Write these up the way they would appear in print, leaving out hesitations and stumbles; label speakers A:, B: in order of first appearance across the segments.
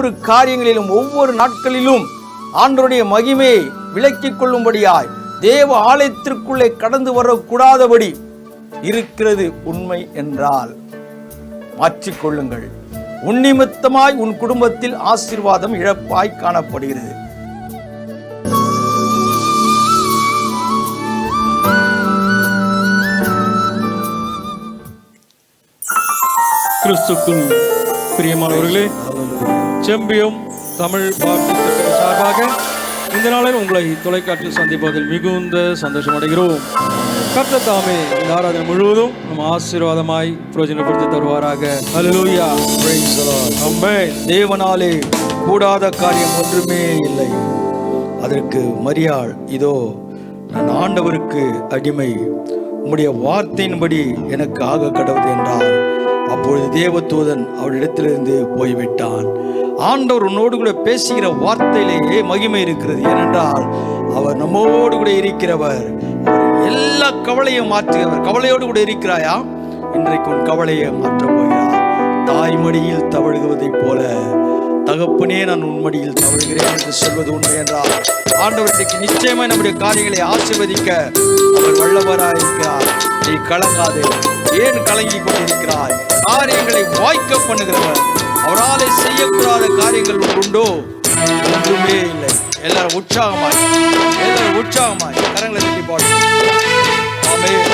A: ஒவ்வொரு காரியங்களிலும் ஒவ்வொரு நாட்களிலும் ஆண்டவருடைய மகிமையை விலக்கிக் கொள்ளும்படியாய் தேவ ஆலயத்திற்குள்ளே கடந்து வரக்கூடாதபடி இருக்கிறது உண்மை என்றால் மாற்றிக்கொள்ளுங்கள். உன் நிமித்தமாய் உன் குடும்பத்தில் ஆசீர்வாதம் இழப்பாய் காணப்படுகிறது.
B: கிறிஸ்துக்குள் பிரியமானவர்களே, செம்பியம் தமிழ் பாடத்திட்டத்தின் சார்பாக இந்த நாளில் உங்களை தொலைக்காட்சியில் சந்திப்பதில் மிகுந்த சந்தோஷம் அடைகிறோம். கர்த்தர் தாமே இந்த ஆராதனை முழுவதும் நம்ம ஆசீர்வாதமாய் பிரயோஜனப்படுத்தி தருவாராக. ஹல்லேலூயா, பிரைஸ் தி லார்ட், ஆமென்.
A: தேவனாலே கூடாத காரியம் ஒன்றுமே இல்லை. அதற்கு மரியாள், இதோ நான் ஆண்டவருக்கு அடிமை, உம்முடைய வார்த்தையின்படி எனக்கு ஆக கடவுது என்றால், அப்பொழுது தேவதூதன் அவளிடத்திலிருந்து போய்விட்டான். ஆண்டவர் உன்னோடு கூட பேசுகிற வார்த்தையிலேயே மகிமை இருக்கிறது. ஏனென்றால் அவர் நம்மோடு கூட இருக்கிறவர். எல்லா கவலையும் மாற்றுகிறவர். கவலையோடு கூட இருக்கிறாயா? இன்றைக்கு உன் கவலையை மாற்றப் போகிறார். தாய்மடியில் தவழுவதை போல தகப்பனே நான் உன் மடியில் தவழுகிறேன் என்று சொல்வது உண்மை என்றால், ஆண்டவருக்கு நிச்சயமாய் நம்முடைய காரியங்களை ஆசீர்வதிக்க அவர் வல்லவராயிருக்கிறார். நீ கலங்காதே. ஏன் கலங்கி கொண்டிருக்கிறாய்? காரியங்களை வாய்க்க பண்ணுகிறவர். அவராலே செய்யக்கூடாத காரியங்கள் உண்டோ? ஒன்றுமே இல்லை. எல்லாரும் உற்சாகமாய் கரங்களை தட்டி பாடுங்க. ஆமென்.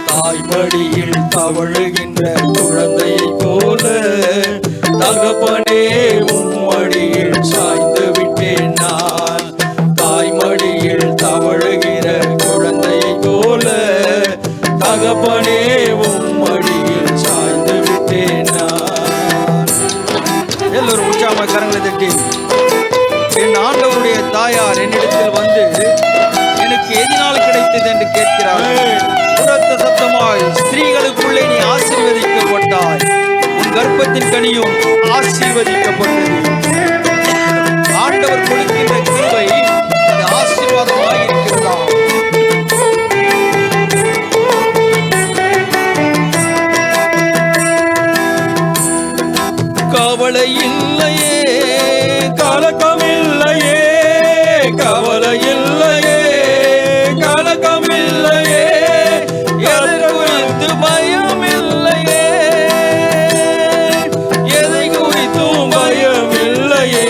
A: தாய்மடியில் தவழுகின்ற குழந்தையை போல தகப்பனே உன் மடியில் சாய்ந்து விட்டேன் நான். தாய்மடியில் தவழுகிற குழந்தையை போல தகப்பனே உன் மடியில் சாய்ந்து விட்டேன் நான். எல்லோரும் உற்சாகமாக கரங்களை தட்டி, என் ஆண்டவருடைய தாயார் என்னிடத்தில் வந்து எனக்கு எதினால் கிடைத்தது என்று கேட்கிறார்கள். உரத்த சத்தமாய், ஸ்திரீகளுக்குள்ளே நீ ஆசீர்வதிக்கப்பட்டாய், உன் கர்ப்பத்தின் கனியும் ஆசீர்வதிக்கப்பட்டது. ஆண்டவர் கொடுக்கின்ற கிருபை அது ஆசீர்வாதமாய் இருக்கிறதா? கவலை இல்லையே, கலக்கம் இல்லையே, கவலை இல்லையே, கலக்கம் இல்லையே, எதை குறித்து பயம் இல்லையே, எதை குறித்தும் பயம் இல்லையே.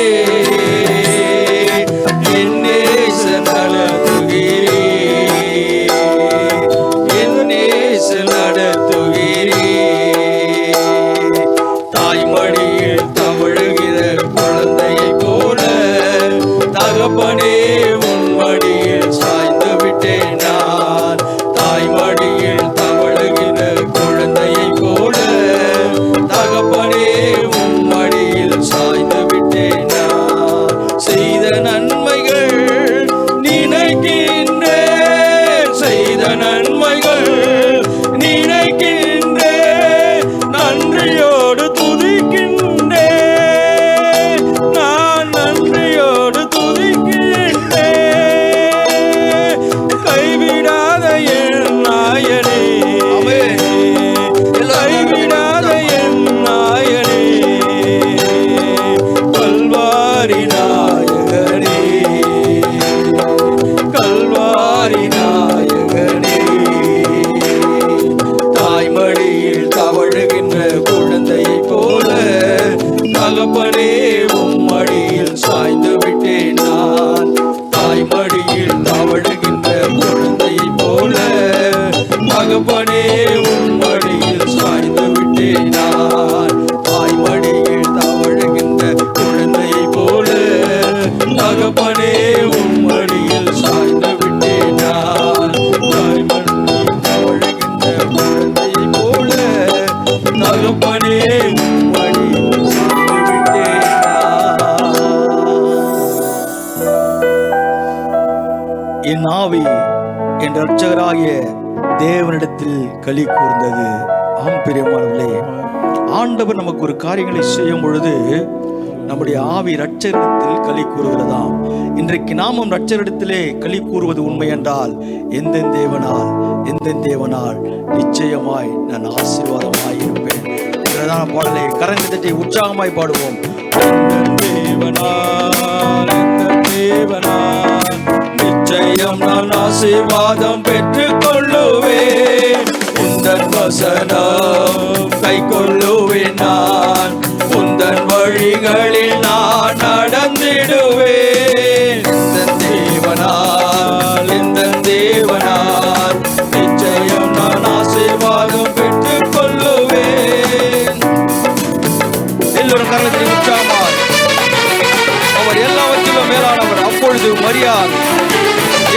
A: என் நேசர் நடத்துகிறீர், என் நேசர் நடத்துகிறீர். தாய்மடியில் தவழுகிற குழந்தையை போல தகப்பனே உன் மடியில் சாய்ந்து விட்டேன் நான். தாய்மடியில் தவழுகிற குழந்தையை போல தகப்பனே உன் மடியில் சாய்ந்து விட்டேன் நான். செய்த நன்மைகள் நினைக்கின்றேன், செய்த நன்மைகள் நினைக்கின்றேன், நன்றியோடு துதிக்கின்றேன், நான் நன்றியோடு துதிக்கின்றேன். கைவிடாத என் நாயனே, கைவிடாத என் நாயனே, கல்வாரி நாயகனே, கல்வாரி நாயகனே. தாய்மடியில் தவழுகின்ற குழந்தையை போல தகப்பனே உம் மடியில் சாய்ந்து விட்டேன் நான். தாய்மடியில் தவழுகின்ற குழந்தையை போல தகப்பனே உம் மடியில் சாய்ந்து விட்டேன் நான். தாய்மடியில் தவழுகின்ற குழந்தையை போல தகப்பனே உம் மடியில் சாய்ந்து விட்டேன் நான். தாய்மடியில் தவழுகின்ற குழந்தையை போல தகப்பனே உம் மடியில் சாய்ந்து விட்டேன் நான். என் ஆவி என் இரட்சகராகிய தேவனிடத்தில் களி கூர்ந்தது. ஆம் பிரியமானவர்களே, ஆண்டவர் நமக்கு ஒரு காரியங்களை செய்யும் பொழுது நம்முடைய ஆவி இரட்சகரிடத்தில் களி கூறுகிறதாம். இன்றைக்கு நாமும் இரட்சகரிடத்திலே களி கூறுவது உண்மை என்றால் எந்த தேவனால் நிச்சயமாய் நான் ஆசீர்வாதமாய் இருப்பேன். பாடலை கரங்களை தட்டி உற்சாகமாய் பாடுவோம். தேவனால் நிச்சயம் நான் ஆசீர்வாதம் பெற்றுக் கொள்ளுவேன். உந்தன் வசனம் கை கொள்ளுவேன். நான் உந்தன் வழிகளில் நான் நடந்திடுவேன். இந்த தேவனால் நிச்சயம் நான் ஆசீர்வாதம் பெற்றுக் கொள்ளுவேன். எல்லோரும் கரங்களை உற்சாகமாய். அவர் எல்லாவற்றிலும் மேலானவர். அப்பொழுது மரியாள்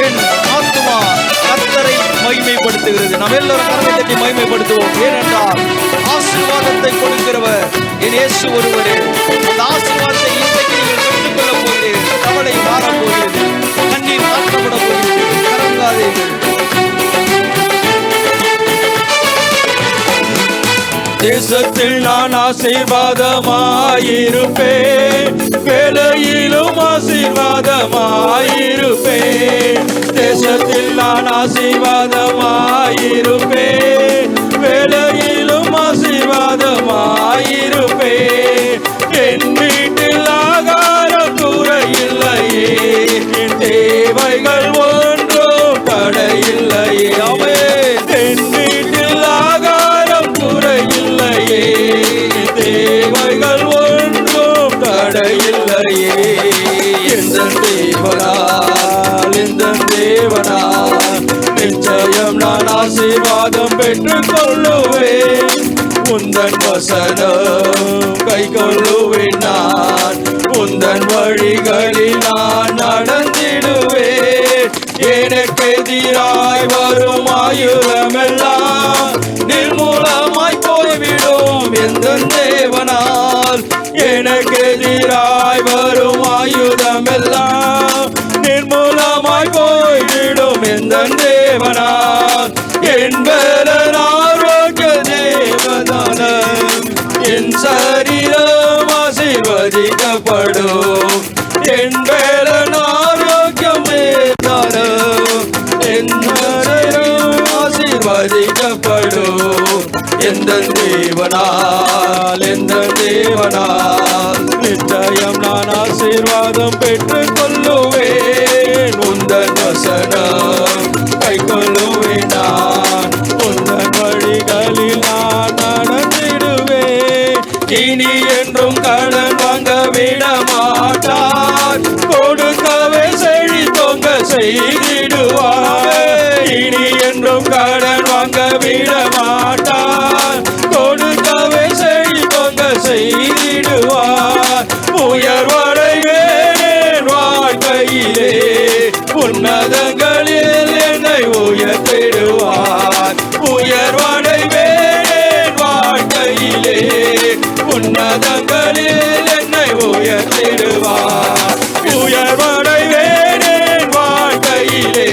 A: என் ஆத்துமா கர்த்தரை மகிமைப்படுத்துகிறது. நாம் எல்லோரும் கரங்களை தட்டி மகிமைப்படுத்துவோம். ஏனென்றால் ஆசீர்வாதத்தை கொடுக்கிறவர் என் இயேசு ஒருவரே. அந்த ஆசீர்வாதத்தை இன்றைக்கு நீங்கள் பெற்றுக்கொள்ள போகிறீர்கள். கவலை மாறப் போகிறது, கண்ணீர் மாற்றப்பட போகிறது. கலங்காதீர்கள். தேசத்தில் நான் ஆசீர்வாதமாயிருப்பேன், வேலையிலும் ஆசீர்வாதமாயிருப்பேன். தேசத்தில் நான் ஆசீர்வாதமாயிருப்பேன், வேலையிலும் ஆசீர்வாதமாயிருப்பேன். என் வீட்டில் ஆகாரம் குறையில்லையே, என் தேவைகள் ஒன்றும் தடையில்லையே. என் வீட்டில் ஆகாரம் குறையில்லையே, தேவைகள் ஒன்றும் தடையில்லையே. இந்த தேவனால் நிச்சயம் நான் ஆசீர்வாதம் பெற்றுக் கொள்ளுவேன். உந்தன் வசனம் கை கொள்ளுவேன். நான் உந்தன் வழிகளில் நான் நடந்திடுவேன். எனக்கு எதிராய் வரும் ஆயுதமெல்லாம் நிர்மூலமாய் போய்விடும். எந்த தேவனால் எனக்கு எதிராய் வரும் ஆயுதமெல்லாம் நிர்மூலமாய் போய்விடும். எந்த தேவனால் என் பலன் ஆரோக்கிய தேவதானம், என் சரீரம் ஆசீர்வதிக்கப்படும். என் பலன் ஆரோக்கியம் தானம், என் சரீரம் ஆசீர்வதிக்கப்படும். எந்த தேவனால் நிச்சயம் நான் ஆசீர்வாதம் பெற்றுக் கொள்ளுவேன். உந்தன் வசனம் கை கொள்ளுவேன். நான் உந்தன் வழிகளில் நான் நடந்திடுவேன். இனி என்றும் கடன் வாங்க விட மாட்டார், கொடுக்கவே செழித்தோங்க செய்திடுவார். இனி என்றும் கடன் வாங்க விட மாட்டார், கொடுக்கவே செழித்தோங்க செய்திடுவார். உயர்வடைவேன் வாழ்க்கையிலே, உன்னதங்களில் என்னை உயர்த்திடுவார். உயர்வடைவேன் வாழ்க்கையிலே, உன்னதங்களில் என்னை உயர்த்திடுவார். உயர்வடைவேன் வாழ்க்கையிலே,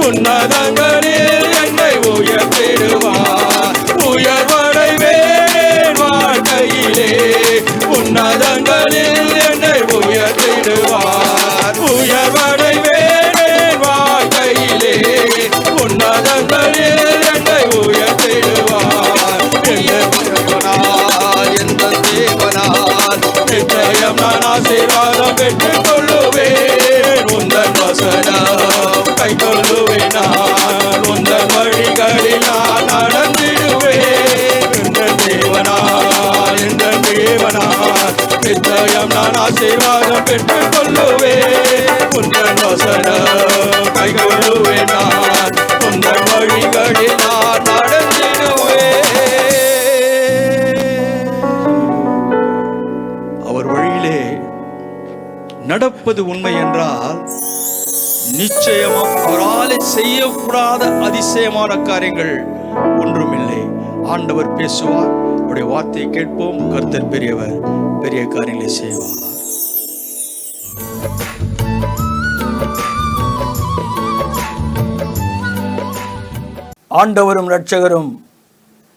A: உன்னதங்களில் என்னை உயர்த்திடுவார். உயர்வடைவேன் வாழ்க்கையிலே, உன்னதங்களில் என்னை உயர்த்திடுவார். உயர்வடைவேன் வாழ்க்கையிலே, உன்னதங்களில் என்னை உயர்த்திடுவார். எந்த தேவனால் நிச்சயம் நான் ஆசீர்வாதம் பெற்றுக் கொள்ளுவேன். உந்தன் வசனம் கை கொள்ளுவேன். நான் உந்தன் வழிகளில் நான் நடந்திடுவேன். எந்த தேவனால் நிச்சயம் நான் ஆசீர்வாதம் பெற்றுக் கொள்ளுவேன். உந்தன் வசனம் கை கொள்ளுவேன். நான் உந்தன் வழிகளில் நான் நடந்திடுவேன். அவர் வழியிலே நடப்பது உண்மை என்றால் நிச்சயமா அவராலே செய்யக்கூடாத அதிசயமான காரியங்கள் ஒன்றுமில்லை. ஆண்டவர் பேசுவார், அவருடைய வார்த்தையை கேட்போம். கர்த்தர் பெரியவர், பெரிய காரியங்களை செய்வார். ஆண்டவரும் இரட்சகரும்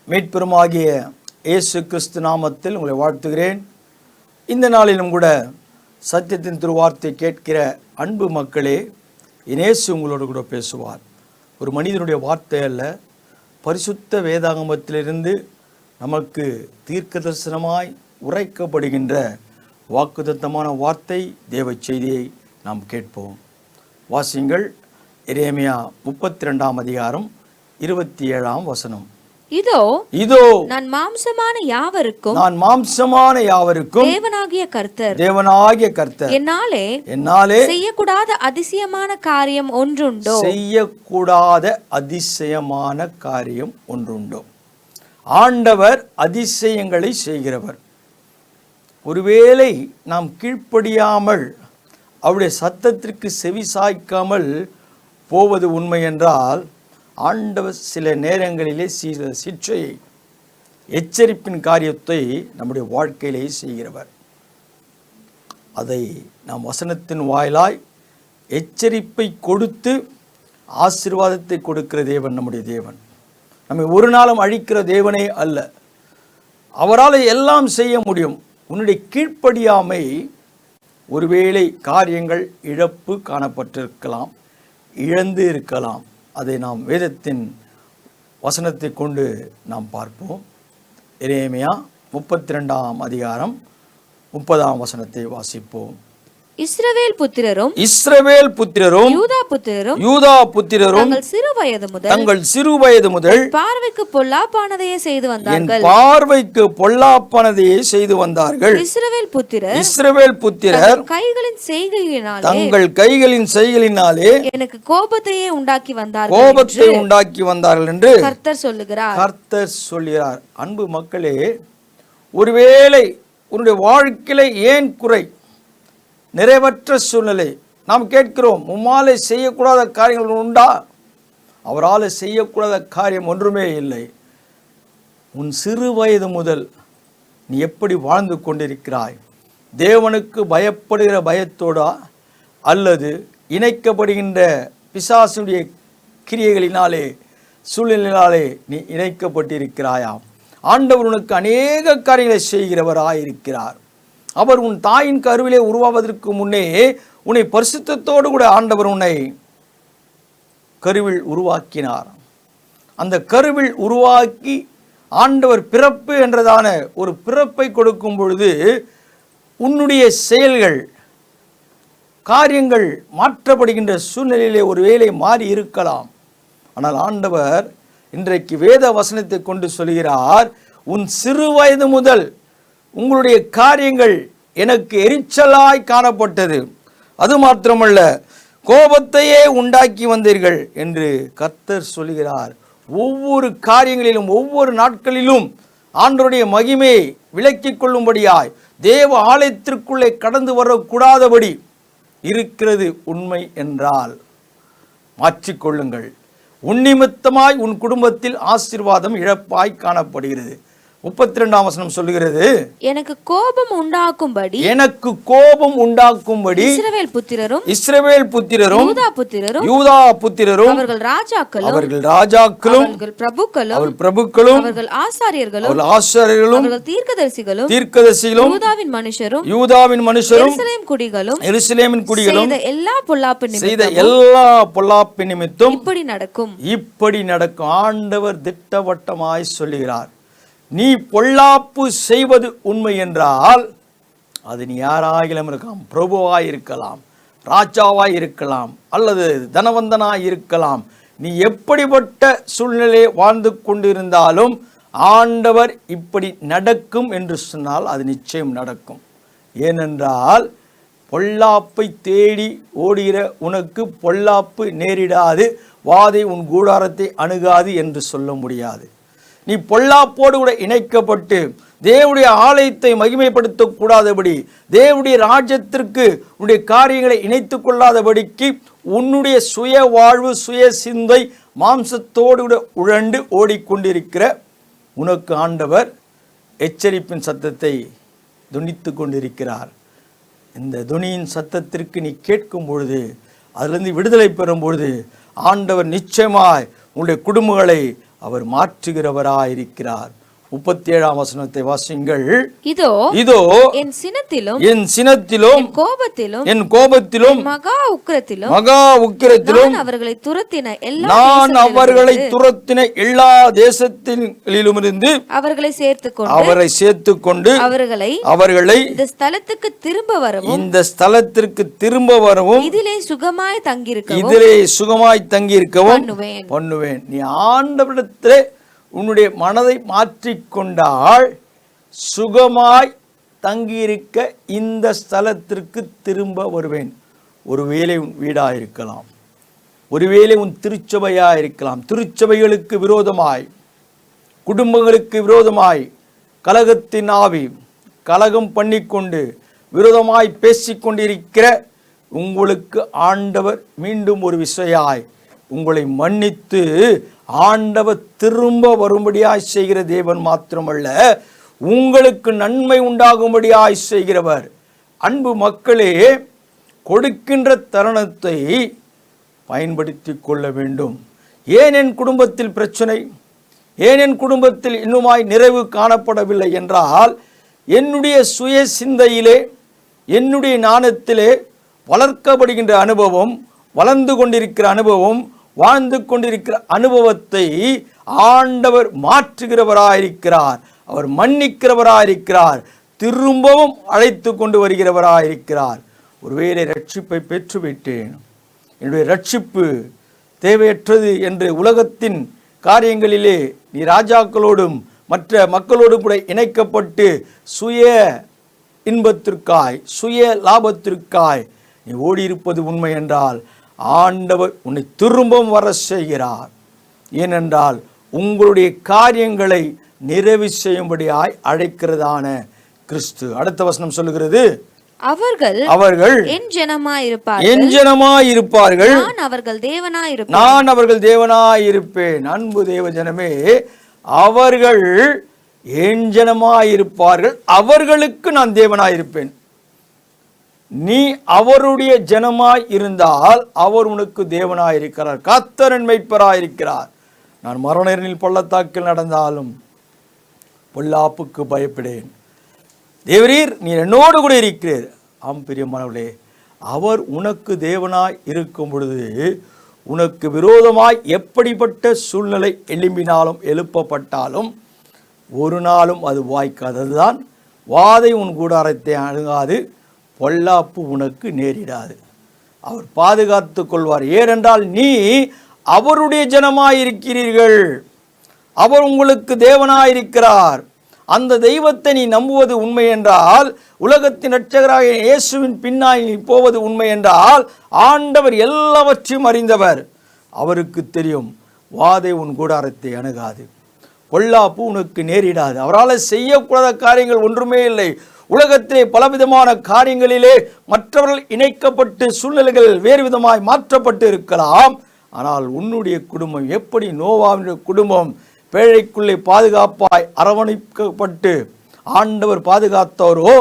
A: மீட்பெருமாகிய இயேசு கிறிஸ்து நாமத்தில் உங்களை வாழ்த்துகிறேன். இந்த நாளிலும் கூட சத்தியத்தின் திருவார்த்தை கேட்கிற அன்பு மக்களே, இயேசு உங்களோடு கூட பேசுவார். ஒரு மனிதனுடைய வார்த்தை அல்ல, பரிசுத்த வேதாகமத்திலிருந்து நமக்கு தீர்க்க தரிசனமாய் உரைக்கப்படுகின்ற வாக்குத்தத்தமான வார்த்தை, தேவ செய்தியை நாம் கேட்போம். வாசிங்கள். எரேமியா 32ஆம் அதிகாரம் 27ஆம் வசனம்.
C: இதோ நான் மாம்சமான யாவருக்கும் தேவனாகிய கர்த்தர் என்னாலே செய்யக்கூடாத அதிசயமான காரியம் ஒன்றுண்டோ.
A: ஆண்டவர் அதிசயங்களை செய்கிறவர். ஒருவேளை நாம் கீழ்ப்படியாமல் அவருடைய சத்தத்திற்கு செவி சாய்க்காமல் போவது உண்மை என்றால், ஆண்டவர் சில நேரங்களிலே சிற்றையை, எச்சரிப்பின் காரியத்தை நம்முடைய வாழ்க்கையிலே செய்கிறவர். அதை நாம் வசனத்தின் வாயிலாய் எச்சரிப்பை கொடுத்து ஆசீர்வாதத்தை கொடுக்கிற தேவன் நம்முடைய தேவன். நம்மை ஒரு நாளும் அழிக்கிற தேவனே அல்ல. அவரால் எல்லாம் செய்ய முடியும். உன்னுடைய கீழ்ப்படியாமை ஒருவேளை காரியங்கள் இழப்பு காணப்பட்டிருக்கலாம், இழந்து இருக்கலாம். அதை நாம் வேதத்தின் வசனத்தை கொண்டு நாம் பார்ப்போம். எரேமியா 32ஆம் அதிகாரம் 30ஆம் வசனத்தை வாசிப்போம்.
C: இஸ்ரவேல் புத்திரரும்
A: யூதா புத்திரரும் தங்கள் சிறு வயது முதல்
C: பார்வைக்கு பொல்லாப்பானதையே செய்து வந்தார்கள். இஸ்ரவேல்
A: புத்திரர் தங்கள் கைகளின் செய்கையினாலே
C: எனக்கு கோபத்தையே உண்டாக்கி
A: வந்தார்கள் என்று
C: கர்த்தர்
A: சொல்கிறார். அன்பு மக்களே, ஒருவேளை உன்னுடைய வாழ்க்கையில ஏன் குறை, நிறைவற்ற சூழ்நிலை, நாம் கேட்கிறோம், உம்மாலே செய்யக்கூடாத காரியங்கள் உண்டா? அவரால் செய்யக்கூடாத காரியம் ஒன்றுமே இல்லை. உன் சிறு வயது முதல் நீ எப்படி வாழ்ந்து கொண்டிருக்கிறாய்? தேவனுக்கு பயப்படுகிற பயத்தோடா, அல்லது இணைக்கப்படுகின்ற பிசாசுடைய கிரியைகளினாலே, சூழ்நிலையினாலே நீ இணைக்கப்பட்டிருக்கிறாயா? ஆண்டவர் உனக்கு அநேக காரியங்களை செய்கிறவராயிருக்கிறார். அவர் உன் தாயின் கருவிலே உருவாவதற்கு முன்னே உன்னை பரிசுத்தத்தோடு கூட ஆண்டவர் உன்னை கருவில் உருவாக்கினார். அந்த கருவில் உருவாக்கி ஆண்டவர் பிறப்பு என்றதான ஒரு பிறப்பை கொடுக்கும் பொழுது உன்னுடைய செயல்கள், காரியங்கள் மாற்றப்படுகின்ற சூழ்நிலையிலே ஒருவேளை மாறி இருக்கலாம். ஆனால் ஆண்டவர் இன்றைக்கு வேத வசனத்தை கொண்டு சொல்கிறார், உன் சிறு வயது முதல் உங்களுடைய காரியங்கள் எனக்கு எரிச்சலாய் காணப்பட்டது, அது மாத்திரமல்ல கோபத்தையே உண்டாக்கி வந்தீர்கள் என்று கர்த்தர் சொல்கிறார். ஒவ்வொரு காரியங்களிலும், ஒவ்வொரு நாட்களிலும் ஆண்டவருடைய மகிமையை விலக்கிக் கொள்ளும்படியாய் தேவ ஆலயத்திற்குள்ளே கடந்து வரக்கூடாதபடி இருக்கிறது உண்மை என்றால் மாற்றிக்கொள்ளுங்கள். உன் நிமித்தமாய் உன் குடும்பத்தில் ஆசீர்வாதம் இழப்பாய் காணப்படுகிறது. 32ஆம் வசனம் சொல்லுகிறது, எனக்கு கோபம் உண்டாக்கும்படி இஸ்ரவேல் புத்திரரும் யூதா புத்திரரும் அவர்கள் ராஜாக்களும் பிரபுக்களும் அவர்கள் ஆசாரியர்களும் தீர்க்கதரிசிகளும் யூதாவின் மனுஷரும் எருசலேமின் குடிகளும் செய்த எல்லா பொல்லாப்பின் நிமித்தம் இப்படி நடக்கும். ஆண்டவர் திட்டவட்டமாய் சொல்லுகிறார், நீ பொல்லாப்பு செய்வது உண்மை என்றால் அது நீ யாராகிலும் இருக்கலாம், பிரபுவாய் இருக்கலாம், ராஜாவாய் இருக்கலாம், அல்லது தனவந்தனாய் இருக்கலாம். நீ எப்படிப்பட்ட சூழ்நிலை வாழ்ந்து கொண்டிருந்தாலும் ஆண்டவர் இப்படி நடக்கும் என்று சொன்னால் அது நிச்சயம் நடக்கும். ஏனென்றால் பொல்லாப்பை தேடி ஓடுகிற உனக்கு பொல்லாப்பு நேரிடாது, வாதை உன் கூடாரத்தை அணுகாது என்று சொல்ல முடியாது. நீ பொல்லாப்போடு கூட இணைக்கப்பட்டு தேவனுடைய ஆலயத்தை மகிமைப்படுத்தக்கூடாதபடி, தேவனுடைய ராஜ்யத்திற்கு உன்னுடைய காரியங்களை இணைத்து கொள்ளாதபடிக்கு உன்னுடைய சுய வாழ்வு, சுய சிந்தை மாம்சத்தோடு கூட உழண்டு ஓடிக்கொண்டிருக்கிற உனக்கு ஆண்டவர் எச்சரிப்பின் சத்தத்தை துணித்து கொண்டிருக்கிறார். இந்த துணியின் சத்தத்திற்கு நீ கேட்கும் பொழுது, அதிலிருந்து விடுதலை பெறும் பொழுது ஆண்டவர் நிச்சயமாய் உன்னுடைய குடும்பங்களை அவர் மாற்றுகிறவராயிருக்கிறார். 37ஆம் வசனத்தை வாசிங்கள்.
C: இதோ
A: இதோ
C: என் சினத்திலும்
A: என் சினத்திலும்
C: என் கோபத்திலும் மகா உக்கிரத்திலும் நான் அவர்களை
A: துரத்தின எல்லா தேசத்திலுமிருந்து
C: அவர்களை
A: சேர்த்துக்கொண்டு அவர்களை
C: இந்த ஸ்தலத்துக்கு
A: திரும்ப வரவும்
C: இதிலே சுகமாய் தங்கியிருக்கவும்
A: பண்ணுவேன். நீ ஆண்டவரிடத்திலே உன்னுடைய மனதை மாற்றிக்கொண்டால் சுகமாய் தங்கியிருக்க இந்த ஸ்தலத்திற்கு திரும்ப வருவேன். ஒருவேளை உன் வீடாயிருக்கலாம், ஒருவேளை உன் திருச்சபையாயிருக்கலாம். திருச்சபைகளுக்கு விரோதமாய், குடும்பங்களுக்கு விரோதமாய் கலகத்தின் ஆவி கலகம் பண்ணிக்கொண்டு விரோதமாய் பேசிக்கொண்டிருக்கிற உங்களுக்கு ஆண்டவர் மீண்டும் ஒரு விசையாய் உங்களை மன்னித்து ஆண்டவர் திரும்ப வரும்படியாய் செய்கிற தேவன் மாத்திரமல்ல, உங்களுக்கு நன்மை உண்டாகும்படியாய் செய்கிறவர். அன்பு மக்களே, கொடுக்கின்ற தருணத்தை பயன்படுத்தி கொள்ள வேண்டும். ஏன் என் குடும்பத்தில் பிரச்சனை, ஏன் என் குடும்பத்தில் இன்னுமாய் நிறைவு காணப்படவில்லை என்றால், என்னுடைய சுய சிந்தையிலே, என்னுடைய ஞானத்திலே வளர்க்கப்படுகின்ற அனுபவம், வளர்ந்து கொண்டிருக்கிற அனுபவம், வாழ்ந்து கொண்டிருக்கிற அனுபவத்தை ஆண்டவர் மாற்றுகிறவராயிருக்கிறார். அவர் மன்னிக்கிறவராயிருக்கிறார். திரும்பவும் அழைத்து கொண்டு வருகிறவராயிருக்கிறார். ஒருவேளை ரட்சிப்பை பெற்றுவிட்டேன், என்னுடைய ரட்சிப்பு தேவையற்றது என்று உலகத்தின் காரியங்களிலே நீ ராஜாக்களோடும் மற்ற மக்களோடும் கூட இணைக்கப்பட்டு சுய இன்பத்திற்காய், சுய லாபத்திற்காய் நீ ஓடியிருப்பது உண்மை என்றால் ஆண்டவர் உன்னை திரும்பவும் வர செய்கிறார். ஏனென்றால் உங்களுடைய காரியங்களை நிறைவு செய்யும்படியாய் அழைக்கிறதான கிறிஸ்து. அடுத்த வசனம் சொல்லுகிறது, அவர்கள் என் ஜனமாயிருப்பார்கள், நான் அவர்கள் தேவனாயிருப்பேன். அன்பு தேவ ஜனமே, அவர்கள் என் ஜனமாயிருப்பார்கள், அவர்களுக்கு நான் தேவனாயிருப்பேன். நீ அவருடைய ஜனமாய் இருந்தால் அவர் உனக்கு தேவனாயிருக்கிறார். கர்த்தர் மேய்ப்பராயிருக்கிறார். நான் மரணரில் பள்ளத்தாக்கில் நடந்தாலும் பொல்லாப்புக்கு பயப்படேன், தேவரீர் நீர் என்னோடு கூட இருக்கிறீர். ஆம் பிரியமானவர்களே, அவர் உனக்கு தேவனாய் இருக்கும் பொழுது உனக்கு விரோதமாய் எப்படிப்பட்ட சூழ்நிலை எழுப்பப்பட்டாலும் ஒரு நாளும் அது வாய்க்காததுதான். வாதை உன் கூடாரத்தை அணுகாது, பொல்லாப்பு உனக்கு நேரிடாது. அவர் பாதுகாத்து கொள்வார். ஏனென்றால் நீ அவருடைய ஜனமாயிருக்கிறீர்கள், அவர் உங்களுக்கு தேவனாயிருக்கிறார். அந்த தெய்வத்தை நீ நம்புவது உண்மை என்றால், உலகத்தின் இரட்சகராக இயேசுவின் பின்னாய் நீ போவது உண்மை என்றால், ஆண்டவர் எல்லாவற்றையும் அறிந்தவர். அவருக்கு தெரியும் வாதை உன் கூடாரத்தை அணுகாது, பொல்லாப்பு உனக்கு நேரிடாது. அவரால் செய்யக்கூடாத காரியங்கள் ஒன்றுமே இல்லை. உலகத்திலே பலவிதமான காரியங்களிலே மற்றவர்கள் இணைக்கப்பட்டு சூழ்நிலைகள் வேறு விதமாய் மாற்றப்பட்டு இருக்கலாம். ஆனால் உன்னுடைய குடும்பம் எப்படி நோவாவினுடைய குடும்பம் பேழைக்குள்ளே பாதுகாப்பாய் அரவணைக்கப்பட்டு ஆண்டவர் பாதுகாத்தவரோ,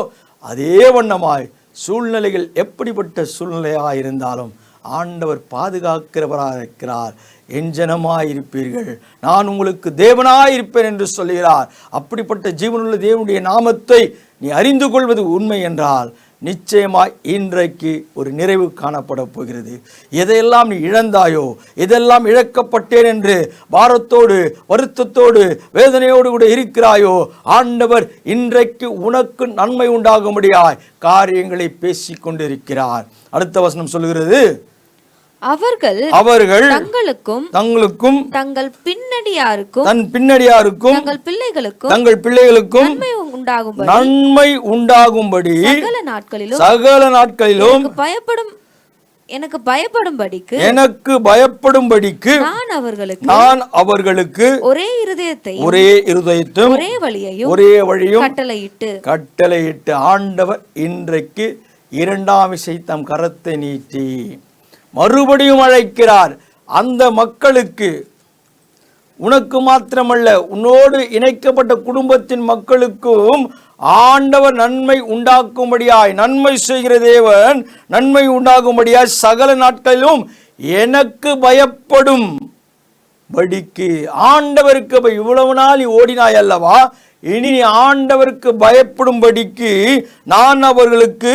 A: அதே வண்ணமாய் சூழ்நிலைகள் எப்படிப்பட்ட சூழ்நிலையாக இருந்தாலும் ஆண்டவர் பாதுகாக்கிறவராக இருக்கிறார். என் ஜனமாயிருப்பீர்கள், நான் உங்களுக்கு தேவனாயிருப்பேன் என்று சொல்கிறார். அப்படிப்பட்ட ஜீவனுள்ள தேவனுடைய நாமத்தை நீ அறிந்து கொள்வது உண்மை என்றால் நிச்சயமாய் இன்றைக்கு ஒரு நிறைவு காணப்பட போகிறது. எதையெல்லாம் நீ இழந்தாயோ, எதெல்லாம் இழக்கப்பட்டேன் என்று பாரத்தோடு வருத்தத்தோடு வேதனையோடு கூட இருக்கிறாயோ, ஆண்டவர் இன்றைக்கு உனக்கு நன்மை உண்டாகும்படியாய் காரியங்களை பேசிக் கொண்டிருக்கிறார். அடுத்த வசனம் சொல்லுகிறது, அவர்கள் தங்களுக்கும் தங்கள் பின்னடியாருக்கும் தங்கள் பிள்ளைகளுக்கும் நன்மை உண்டாகும்படி சகல நாட்களிலும் எனக்கு பயப்படும்படிக்கு நான் அவர்களுக்கு ஒரே இருதயத்தையும் ஒரே வழியும் கட்டளையிட்டு ஆண்டவர் இன்றைக்கு இரண்டாம் விசை தம் கரத்தை நீட்டி மறுபடியும் அழைக்கிறார். அந்த மக்களுக்கு, உனக்கு மாத்திரமல்ல, உன்னோடு இணைக்கப்பட்ட குடும்பத்தின் மக்களுக்கும் ஆண்டவர் நன்மை உண்டாக்கும்படியாய், நன்மை செய்கிற தேவன் நன்மை உண்டாகும்படியாய் சகல நாட்களிலும் எனக்கு பயப்படும் படிக்கு. ஆண்டவருக்கு இவ்வளவு நாள் ஓடினாய் அல்லவா, இனி நீ ஆண்டவருக்கு பயப்படும்படிக்கு நான் அவர்களுக்கு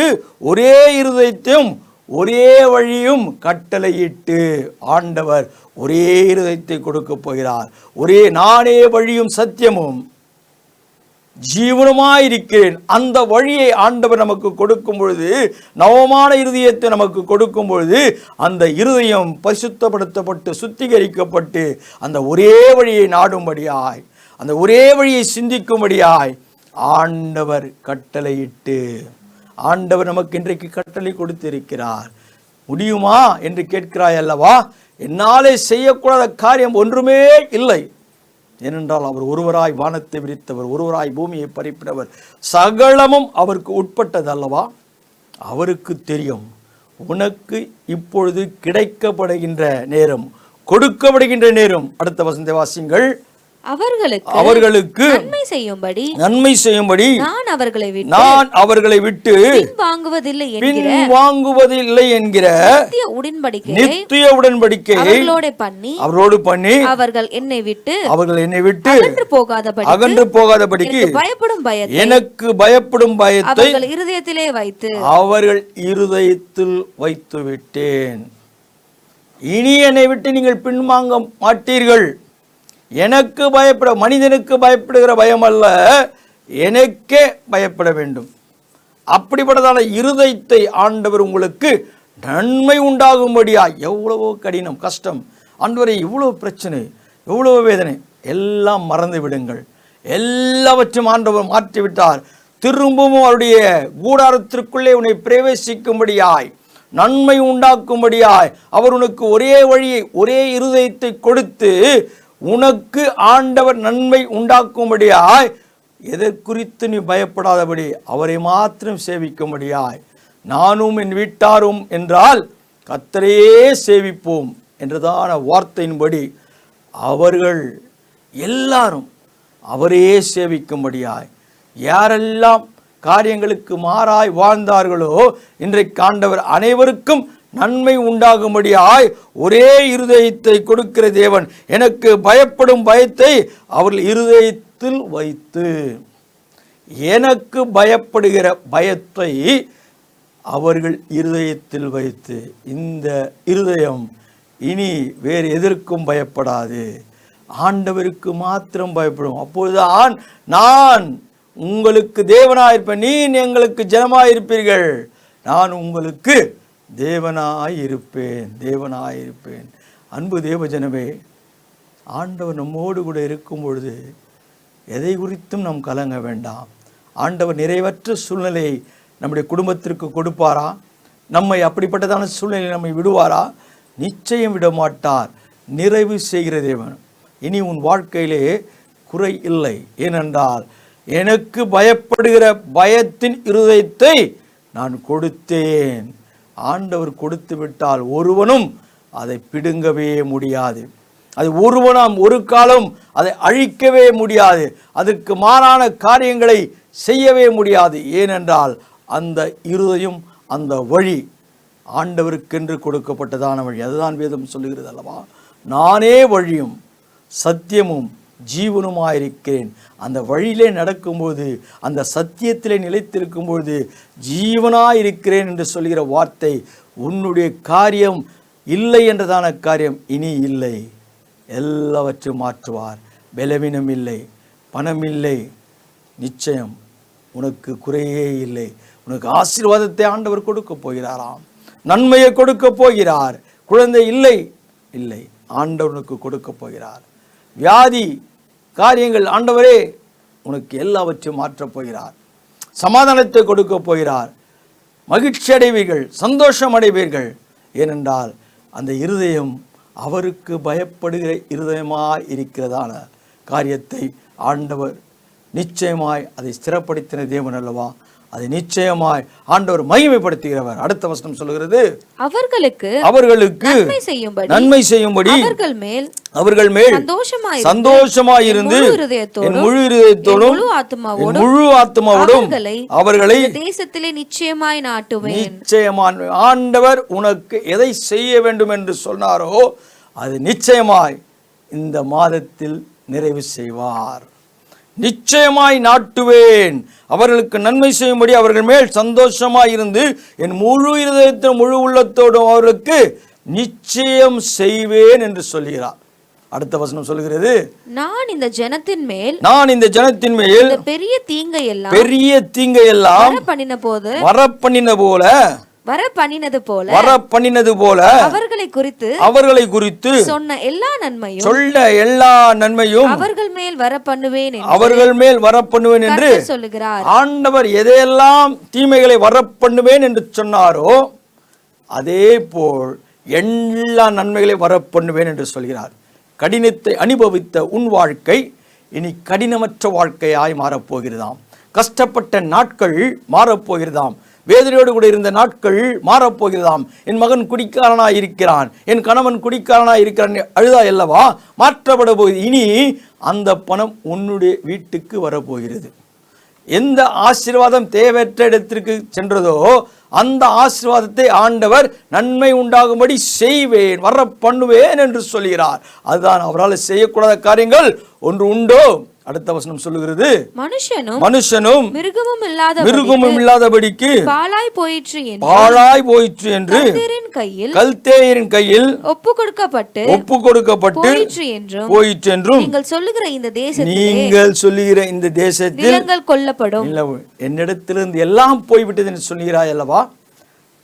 A: ஒரே இருதயத்தையும் ஒரே வழியும் கட்டளையிட்டு. ஆண்டவர் ஒரே இருதயத்தை கொடுக்க போகிறார். நானே வழியும் சத்தியமும் ஜீவனுமாயிருக்கிறேன். அந்த வழியை ஆண்டவர் நமக்கு கொடுக்கும் பொழுது, நவமான இருதயத்தை நமக்கு கொடுக்கும் பொழுது, அந்த இருதயம் பரிசுத்தப்படுத்தப்பட்டு சுத்திகரிக்கப்பட்டு அந்த ஒரே வழியை நாடும்படியாய், அந்த ஒரே வழியை சிந்திக்கும்படியாய் ஆண்டவர் கட்டளையிட்டு. ஆண்டவர் நமக்கு இன்றைக்கு கட்டளை கொடுத்திருக்கிறார். முடியுமா என்று கேட்கிறாய் அல்லவா? என்னாலே செய்யக்கூடாத காரியம் ஒன்றுமே இல்லை. ஏனென்றால் அவர் ஒருவராய் வானத்தை விரித்தவர், ஒருவராய் பூமியை பறிப்பினவர், சகலமும் அவருக்கு உட்பட்டது அல்லவா? அவருக்கு தெரியும் உனக்கு இப்பொழுது கிடைக்கப்படுகின்ற நேரம், கொடுக்கப்படுகின்ற நேரம். அடுத்த வசனத்தை வாசிங்கள். அவர்களுக்கு நன்மை செய்யும்படி நான் அவர்களை விட்டு வாங்குவதில்லை என்கிற நித்திய உடன்படிக்கை அவரோடு பண்ணி அவர்கள் என்னை விட்டு அகன்று போகாதபடிக்கு எனக்கு பயப்படும் பயத்தை அவர்கள் இருதயத்தில் வைத்து விட்டேன். இனி என்னை விட்டு நீங்கள் பின்வாங்க மாட்டீர்கள். எனக்கு பயப்பட, மனிதனுக்கு பயப்படுகிற பயம் அல்ல, எனக்கே பயப்பட வேண்டும். அப்படிப்பட்டதான இருதயத்தை ஆண்டவர் உங்களுக்கு நன்மை உண்டாகும்படியா. எவ்வளவோ கடினம், கஷ்டம், ஆண்டவரே இவ்வளவு பிரச்சனை, எவ்வளவு வேதனை, எல்லாம் மறந்து விடுங்கள். எல்லாவற்றையும் ஆண்டவர் மாற்றிவிட்டார். திரும்பவும் அவருடைய கூடாரத்திற்குள்ளே உன்னை பிரவேசிக்கும்படியாய், நன்மை உண்டாக்கும்படியாய் அவர் உனக்கு ஒரே வழியை, ஒரே இருதயத்தை கொடுத்து உனக்கு ஆண்டவர் நன்மை உண்டாக்கும்படியாய், எதற்குறித்து நீ பயப்படாதபடி அவரை மாத்திரம் சேவிக்கும்படியாய், நானும் என் வீட்டாரும் என்றால் கர்த்தரையே சேவிப்போம் என்றதான வார்த்தையின்படி அவர்கள் எல்லாரும் அவரையே சேவிக்கும்படியாய், யாரெல்லாம் காரியங்களுக்கு மாறாய் வாழ்ந்தார்களோ இன்றைக்கு ஆண்டவர் அனைவருக்கும் நன்மை உண்டாகும்படியாய் ஒரே இருதயத்தை கொடுக்கிற தேவன். எனக்கு பயப்படும் பயத்தை அவர்கள் இருதயத்தில் வைத்து, எனக்கு பயப்படுகிற பயத்தை அவர்கள் இருதயத்தில் வைத்து, இந்த இருதயம் இனி வேறு எதற்கும் பயப்படாது, ஆண்டவருக்கு மாத்திரம் பயப்படும். அப்பொழுதுதான் நான் உங்களுக்கு தேவனாயிருப்பேன், நீ எங்களுக்கு ஜனமாயிருப்பீர்கள், நான் உங்களுக்கு தேவனாயிருப்பேன். அன்பு தேவஜனமே, ஆண்டவர் நம்மோடு கூட இருக்கும் பொழுது எதை குறித்தும் நாம் கலங்க வேண்டாம். ஆண்டவர் நிறைவற்ற சூழ்நிலையை நம்முடைய குடும்பத்திற்கு கொடுப்பாரா? நம்மை அப்படிப்பட்டதான சூழ்நிலை நம்மை விடுவாரா? நிச்சயம் விட மாட்டார். நிறைவு செய்கிற தேவன். இனி உன் வாழ்க்கையிலே குறை இல்லை. ஏனென்றால் எனக்கு பயப்படுகிற பயத்தின் இருதயத்தை நான் கொடுத்தேன். ஆண்டவர் கொடுத்து விட்டால் ஒருவனும் அதை பிடுங்கவே முடியாது. அது ஒருவனும் ஒரு காலம் அதை அழிக்கவே முடியாது. அதற்கு மாறான காரியங்களை செய்யவே முடியாது. ஏனென்றால் அந்த இருதயம், அந்த வழி ஆண்டவருக்கென்று கொடுக்கப்பட்டதான வழி. அதுதான் வேதம் சொல்லுகிறது அல்லவா? நானே வழியும் சத்தியமும் ஜீவனுமாயிருக்கிறேன். அந்த வழியிலே நடக்கும்போது, அந்த சத்தியத்திலே நிலைத்திருக்கும்போது ஜீவனாயிருக்கிறேன் என்று சொல்கிற வார்த்தை, உன்னுடைய காரியம் இல்லை என்றதான காரியம் இனி இல்லை. எல்லாவற்றையும் மாற்றுவார். பலவீனம் இல்லை, பணம் இல்லை, நிச்சயம் உனக்கு குறையே இல்லை. உனக்கு ஆசீர்வாதத்தை ஆண்டவர் கொடுக்க போகிறாராம், நன்மையை கொடுக்க போகிறார். குழந்தை இல்லை, ஆண்டவர் உனக்கு கொடுக்க போகிறார். வியாதி காரியங்கள் ஆண்டவரே உனக்கு எல்லாவற்றையும் மாற்றப் போகிறார். சமாதானத்தை கொடுக்க போகிறார். மகிழ்ச்சி அடைவீர்கள், சந்தோஷம் அடைவீர்கள். ஏனென்றால் அந்த இருதயம் அவருக்கு பயப்படுகிற இருதயமாய் இருக்கிறதான காரியத்தை ஆண்டவர் நிச்சயமாய் அதை ஸ்திரப்படுத்தின தேவன் அல்லவா? அதை நிச்சயமாய் ஆண்டவர் மகிமைப்படுத்துகிறவர். அடுத்த வசனம் சொல்லுகிறது, அவர்களுக்கு நன்மை செய்யும்படி அவர்கள் மேல் சந்தோஷமாயிருந்து என் முழு இருதயத்தோடும் முழு ஆத்மாவோடும் அவர்களை
C: தேசத்திலே நிச்சயமாய் நாட்டுவேன்.
A: நிச்சயமாய் ஆண்டவர் உனக்கு எதை செய்ய வேண்டும் என்று சொன்னாரோ அது நிச்சயமாய் இந்த மாதத்தில் நிறைவு செய்வார். நிச்சயமாய் நாட்டுவேன், அவர்களுக்கு நன்மை செய்யும்படி அவர்கள் மேல் சந்தோஷமாய் இருந்து என் முழு இருதயத்தின் முழு உள்ளத்தோடும் அவர்களுக்கு நிச்சயம் செய்வேன் என்று சொல்கிறார். அடுத்த வசனம் சொல்கிறது, நான் இந்த ஜனத்தின் மேல்
C: பெரிய தீங்கையெல்லாம்
A: வரப்பண்ணினது போல அவர்களை குறித்து
C: சொன்ன எல்லா
A: நன்மையும்
C: அவர்கள் மேல்
A: வரப்பண்ணுவேன் என்று
C: சொல்லுகிறார்.
A: ஆண்டவர் எதையெல்லாம் தீமைகளை வரப்பண்ணுவேன் என்று சொன்னாரோ அதே போல் எல்லா நன்மைகளை வரப்பண்ணுவேன் என்று சொல்கிறார். கடினத்தை அனுபவித்த உன் வாழ்க்கை இனி கடினமற்ற வாழ்க்கையாய் மாறப்போகிறதாம். கஷ்டப்பட்ட நாட்கள் மாறப்போகிறதாம். வேதனையோடு கூட இருந்த நாட்கள் மாறப்போகிறதாம். என் மகன் குடிக்காரனாய் இருக்கிறான், என் கணவன் குடிக்காரனாய் இருக்கிறான் அழுதா அல்லவா, மாற்றப்பட போகுது. இனி அந்த பணம் உன்னுடைய வீட்டுக்கு வரப்போகிறது. எந்த ஆசீர்வாதம் தேவையற்ற இடத்திற்கு சென்றதோ அந்த ஆசீர்வாதத்தை ஆண்டவர் நன்மை உண்டாகும்படி செய்வேன், வர பண்ணுவேன் என்று சொல்கிறார். அதுதான் அவரால் செய்யக்கூடாத காரியங்கள் ஒன்று உண்டோ? அடுத்த வசனம் சொல்லுகிறது, மனுஷனும் மிருகமும் இல்லாதபடிக்கு பாழாய் போயிற்று என்று கல்தேயரின் கையில் ஒப்பு கொடுக்கப்பட்டு போயிற்று என்றும் நீங்கள் சொல்லுகிற இந்த தேசத்தில் கொல்லப்படும். என்னிடத்திலிருந்து எல்லாம் போய்விட்டது என்று சொல்கிறாய் அல்லவா,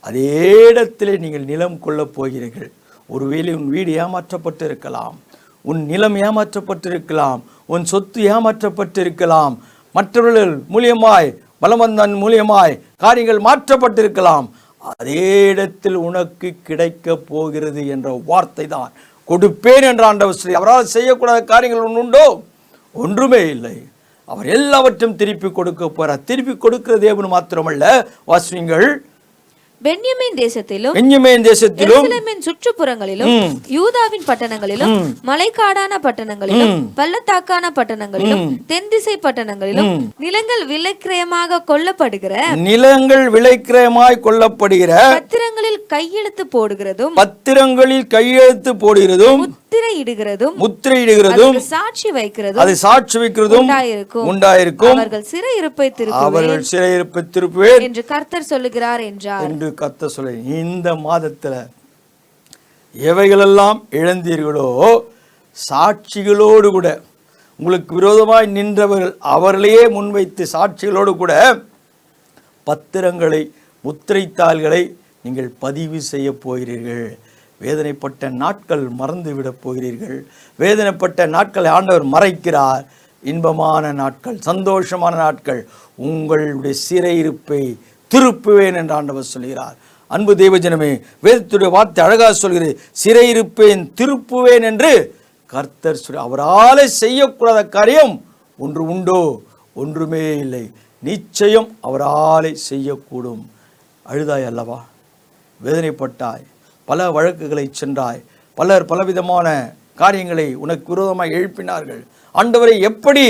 A: அதே இடத்திலே நீங்கள் நிலம் கொள்ளப் போகிறீர்கள். ஒருவேளை உன் வீடு ஏமாற்றப்பட்டு இருக்கலாம், உன் நிலம் ஏமாற்றப்பட்டிருக்கலாம், உன் சொத்து ஏமாற்றப்பட்டிருக்கலாம், மற்றவர்கள் மூலியமாய் பலவந்தன் மூலியமாய் காரியங்கள் மாற்றப்பட்டிருக்கலாம். அதே இடத்தில் உனக்கு கிடைக்க போகிறது என்ற வார்த்தை தான் கொடுப்பேன் என்ற ஆண்டவர் சொல்லி. அவரால் செய்யக்கூடாத காரியங்கள் உண்டோ? ஒன்றுமே இல்லை. அவர் எல்லாவற்றையும் திருப்பி கொடுக்க போறார். திருப்பி கொடுக்கிற தேவன் மாத்திரமல்ல, வாசிங்கள்,
C: பென்யமீன் தேசத்திலும் எருசலேமின் சுற்றுப்புறங்களிலும் யூதாவின் பட்டணங்களிலும் மலைக்காடான பட்டணங்களிலும் பள்ளத்தாக்கான பட்டணங்களிலும் தென்திசை பட்டணங்களிலும் நிலங்கள் விலைக்கிரயமாக கொல்லப்படுகிற பத்திரங்களில் கையெழுத்து போடுகிறதும் முத்திரையிடுகிறதும் சாட்சி வைக்கிறதும் உண்டாயிருக்கும். அவர்கள் சிறையிருப்பை திருப்புவேன் என்று கர்த்தர் சொல்லுகிறார் என்றார்.
A: கர்த்தர் சொல்ல, இந்த மாதத்துல எவைகளெல்லாம் இழந்தீர்களோ சாட்சிகளோடு கூட, உங்களுக்கு விரோதமாய் நின்றவர்கள் அவர்களையே முன்வைத்து சாட்சிகளோடு கூட பத்திரங்களை முத்திரைத்தாள்களை நீங்கள் பதிவு செய்ய போகிறீர்கள். வேதனைப்பட்ட நாட்கள் மறந்துவிடப் போகிறீர்கள். வேதனைப்பட்ட நாட்களை ஆண்டவர் மறைக்கிறார். இன்பமான நாட்கள், சந்தோஷமான நாட்கள், உங்களுடைய சிறையிருப்பை திருப்புவேன் என்று ஆண்டவர் சொல்கிறார். அன்பு தேவஜனமே, வேதத்துடைய வார்த்தை அழகாக சொல்கிறது, சிறையிருப்பேன் திருப்புவேன் என்று கர்த்தர் சொல்லி. அவரால் செய்யக்கூடாத காரியம் ஒன்று உண்டோ? ஒன்றுமே இல்லை. நிச்சயம் அவரால் செய்யக்கூடும். அழுதாய் அல்லவா, வேதனைப்பட்டாய், பல வழக்குகளை சென்றாய், பலர் பலவிதமான காரியங்களை உனக்கு விரோதமாக எழுப்பினார்கள். ஆண்டவரை எப்படி?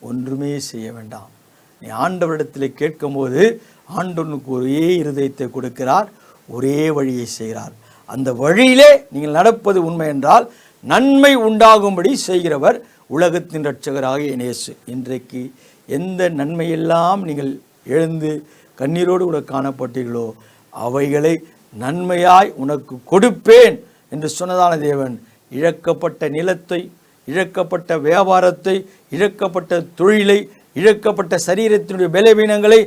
A: ஒன்றுமே செய்ய வேண்டாம். நீ ஆண்டவரிடத்தில் கேட்கும் போது ஆண்டவனுக்கு ஒரே இருதயத்தை கொடுக்கிறார், ஒரே வழியை செய்கிறார். அந்த வழியிலே நீங்கள் நடப்பது உண்மை என்றால் நன்மை உண்டாகும்படி செய்கிறவர் உலகத்தின் இரட்சகராக இயேசு. இன்றைக்கு எந்த நன்மையெல்லாம் நீங்கள் எழுந்து கண்ணீரோடு கூட காணப்பட்டீர்களோ அவைகளை நன்மையாய் உனக்கு கொடுப்பேன் என்று சொன்னதான தேவன் இழக்கப்பட்ட நிலத்தை, இழக்கப்பட்ட வியாபாரத்தை, இழக்கப்பட்ட தொழிலை, இழக்கப்பட்ட சரீரத்தினுடைய பலவீனங்களை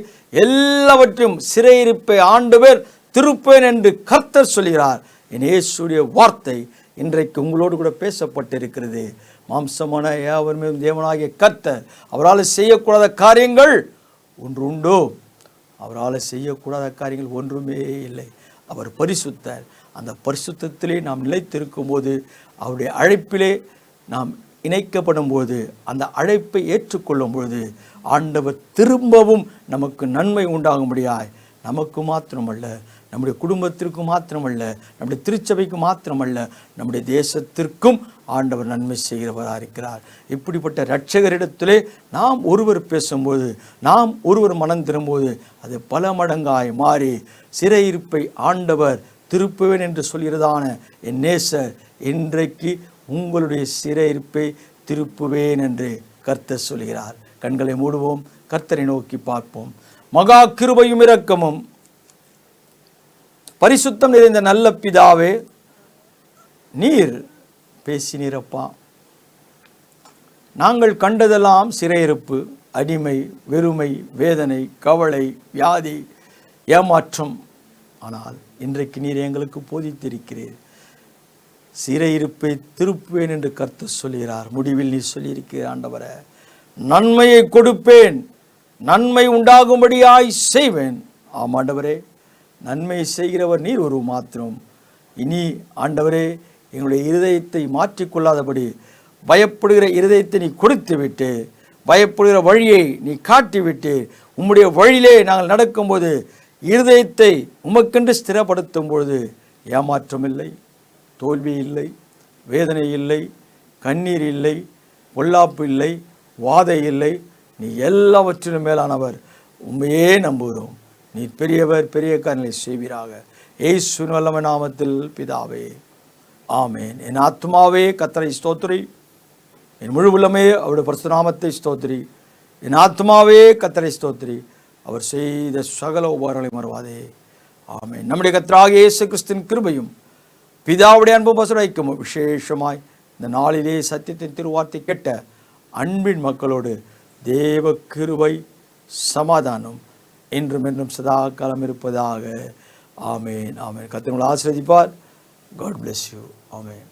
A: எல்லாவற்றையும் சிறையிருப்பை ஆண்டவர் திருப்பேன் என்று கர்த்தர் சொல்கிறார். என் இயேசுடைய வார்த்தை இன்றைக்கு உங்களோடு கூட பேசப்பட்டிருக்கிறது. மாம்சமான யாவருமே தேவனாகிய கர்த்தர் அவரால் செய்யக்கூடாத காரியங்கள் ஒன்று உண்டோ? அவரால் செய்யக்கூடாத காரியங்கள் ஒன்றுமே இல்லை. அவர் பரிசுத்தர். அந்த பரிசுத்தத்திலே நாம் நிலைத்திருக்கும் போது, அவருடைய அழைப்பிலே நாம் இணைக்கப்படும் போது, அந்த அழைப்பை ஏற்றுக்கொள்ளும் பொழுது ஆண்டவர் திரும்பவும் நமக்கு நன்மை உண்டாகும்படியாய், நமக்கு மாத்திரமல்ல, நம்முடைய குடும்பத்திற்கு மாத்திரமல்ல, நம்முடைய திருச்சபைக்கு மாத்திரமல்ல, நம்முடைய தேசத்திற்கும் ஆண்டவர் நன்மை செய்கிறவராக இருக்கிறார். இப்படிப்பட்ட இரட்சகரிடத்திலே நாம் ஒருவர் பேசும்போது, நாம் ஒருவர் மனம் திரும்பும்போது அது பல மடங்காய் மாறி சிறையிருப்பை ஆண்டவர் திருப்புவேன் என்று சொல்கிறதான என் நேசர் இன்றைக்கு உங்களுடைய சிறையிருப்பை திருப்புவேன் என்று கர்த்தர் சொல்கிறார். கண்களை மூடுவோம், கர்த்தரை நோக்கி பார்ப்போம். மகா கிருபையும் இரக்கமும் பரிசுத்தம் நிறைந்த நல்ல பிதாவே, நீர் பேசினீரப்பா. நாங்கள் கண்டதெல்லாம் சிறையிருப்பு, அடிமை, வெறுமை, வேதனை, கவலை, வியாதி, ஏமாற்றம். ஆனால் இன்றைக்கு நீர் எங்களுக்கு போதித்திருக்கிறீர், சிறையிருப்பை திருப்புவேன் என்று கர்த்தர் சொல்கிறார். முடிவில் நீ சொல்லியிருக்கிறீர், ஆண்டவரே, நன்மையை கொடுப்பேன், நன்மை உண்டாகும்படியாய் செய்வேன். ஆம் ஆண்டவரே, நன்மை செய்கிறவர் நீர் ஒரு மாத்திரம். இனி ஆண்டவரே, எங்களுடைய இருதயத்தை மாற்றிக்கொள்ளாதபடி பயப்படுகிற இருதயத்தை நீ கொடுத்து விட்டு, பயப்படுகிற வழியை நீ காட்டிவிட்டு, உம்முடைய வழியிலே நாங்கள் நடக்கும்போது இருதயத்தை உமக்கென்று ஸ்திரப்படுத்தும் பொழுது ஏமாற்றம் இல்லை, தோல்வி இல்லை, வேதனை இல்லை, கண்ணீர் இல்லை, பொல்லாப்பு இல்லை, வாதை இல்லை. நீ எல்லாவற்றிலும் மேலானவர். உண்மையே நம்புகிறோம். நீ பெரியவர், பெரிய காரியங்களை செய்வீராக. இயேசுவின் வல்லமை நாமத்தில் பிதாவே, ஆமேன். என் ஆத்மாவே கர்த்தரை ஸ்தோத்திரி, என் முழு உள்ளமே அவருடைய பரிசுத்த நாமத்தை ஸ்தோத்திரி. என் ஆத்மாவே கர்த்தரை ஸ்தோத்திரி, அவர் செய்த சகல உபகாரங்களை மறவாதே. ஆமேன். நம்முடைய கர்த்தராகிய இயேசு கிறிஸ்துவின் கிருபையும் பிதாவுடைய அன்பும் பசுரைக்கும் விசேஷமாய் இந்த நாளிலே சத்தியத்தின் திருவார்த்தை கேட்ட அன்பின் மக்களோடு தேவ கிருபை சமாதானம் என்றும் என்றும் சதா காலம் இருப்பதாக. ஆமேன், ஆமேன். கர்த்தர் உங்களை ஆசீர்வதிப்பார். God bless you. Amen.